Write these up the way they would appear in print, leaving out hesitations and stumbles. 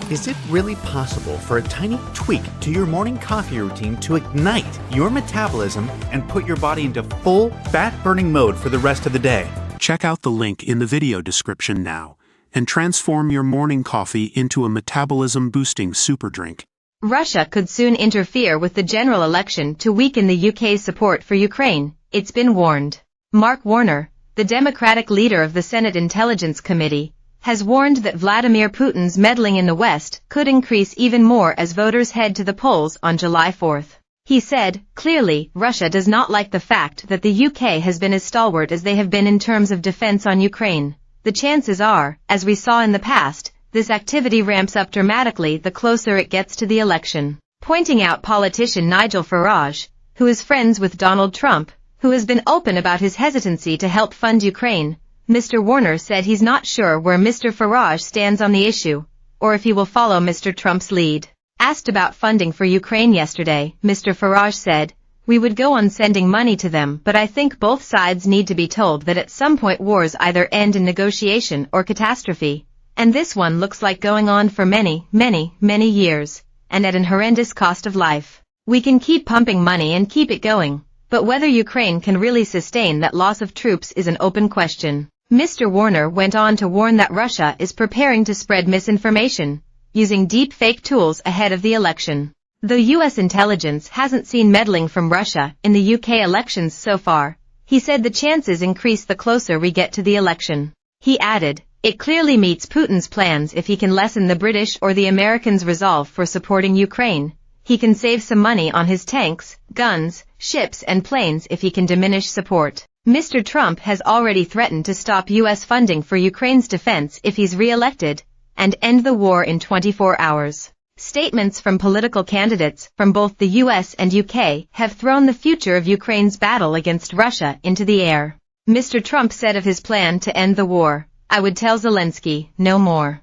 Is it really possible for a tiny tweak to your morning coffee routine to ignite your metabolism and put your body into full fat-burning mode for the rest of the day? Check out the link in the video description now and transform your morning coffee into a metabolism-boosting super drink. Russia could soon interfere with the general election to weaken the UK's support for Ukraine, it's been warned. Mark Warner, the Democratic leader of the Senate Intelligence Committee, has warned that Vladimir Putin's meddling in the West could increase even more as voters head to the polls on July 4th. He said, clearly, Russia does not like the fact that the UK has been as stalwart as they have been in terms of defense on Ukraine. The chances are, as we saw in the past, this activity ramps up dramatically the closer it gets to the election. Pointing out politician Nigel Farage, who is friends with Donald Trump, who has been open about his hesitancy to help fund Ukraine, Mr. Warner said he's not sure where Mr. Farage stands on the issue, or if he will follow Mr. Trump's lead. Asked about funding for Ukraine yesterday, Mr. Farage said, "We would go on sending money to them, but I think both sides need to be told that at some point wars either end in negotiation or catastrophe, and this one looks like going on for many, many years, and at an horrendous cost of life. We can keep pumping money and keep it going, but whether Ukraine can really sustain that loss of troops is an open question." Mr. Warner went on to warn that Russia is preparing to spread misinformation, using deep fake tools ahead of the election. Though U.S. intelligence hasn't seen meddling from Russia in the UK elections so far, he said the chances increase the closer we get to the election. He added, "It clearly meets Putin's plans if he can lessen the British or the Americans' resolve for supporting Ukraine. He can save some money on his tanks, guns, ships and planes if he can diminish support." Mr. Trump has already threatened to stop U.S. funding for Ukraine's defense if he's re-elected, and end the war in 24 hours. Statements from political candidates from both the U.S. and UK have thrown the future of Ukraine's battle against Russia into the air. Mr. Trump said of his plan to end the war, "I would tell Zelensky, no more.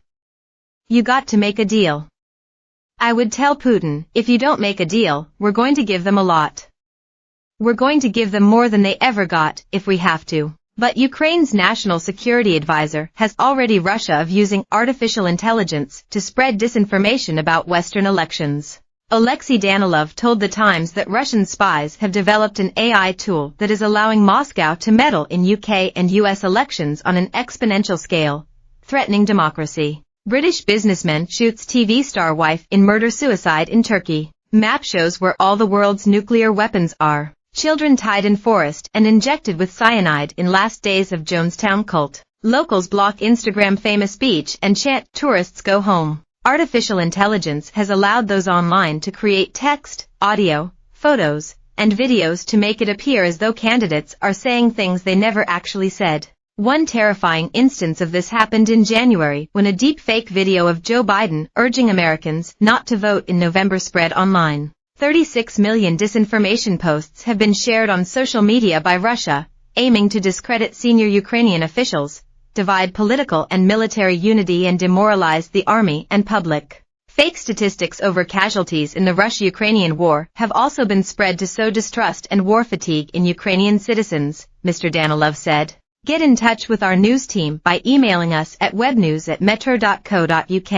You got to make a deal. I would tell Putin, if you don't make a deal, we're going to give them a lot. We're going to give them more than they ever got, if we have to." But Ukraine's national security advisor has already Russia of using artificial intelligence to spread disinformation about Western elections. Alexei Danilov told The Times that Russian spies have developed an AI tool that is allowing Moscow to meddle in UK and US elections on an exponential scale, threatening democracy. British businessman shoots TV star wife in murder-suicide in Turkey. Map shows where all the world's nuclear weapons are. Children tied in forest and injected with cyanide in last days of Jonestown cult. Locals block Instagram famous beach and chant "Tourists go home." Artificial intelligence has allowed those online to create text, audio, photos, and videos to make it appear as though candidates are saying things they never actually said. One terrifying instance of this happened in January when a deep-fake video of Joe Biden urging Americans not to vote in November spread online. 36 million disinformation posts have been shared on social media by Russia, aiming to discredit senior Ukrainian officials, divide political and military unity and demoralize the army and public. Fake statistics over casualties in the Russia-Ukrainian war have also been spread to sow distrust and war fatigue in Ukrainian citizens, Mr. Danilov said. Get in touch with our news team by emailing us at webnews@metro.co.uk.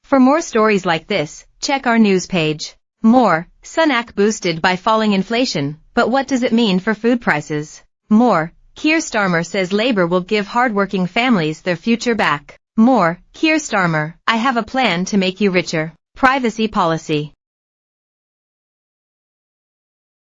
For more stories like this, check our news page. More, Sunak boosted by falling inflation, but what does it mean for food prices? More, Keir Starmer says Labour will give hardworking families their future back. More, Keir Starmer, I have a plan to make you richer. Privacy policy.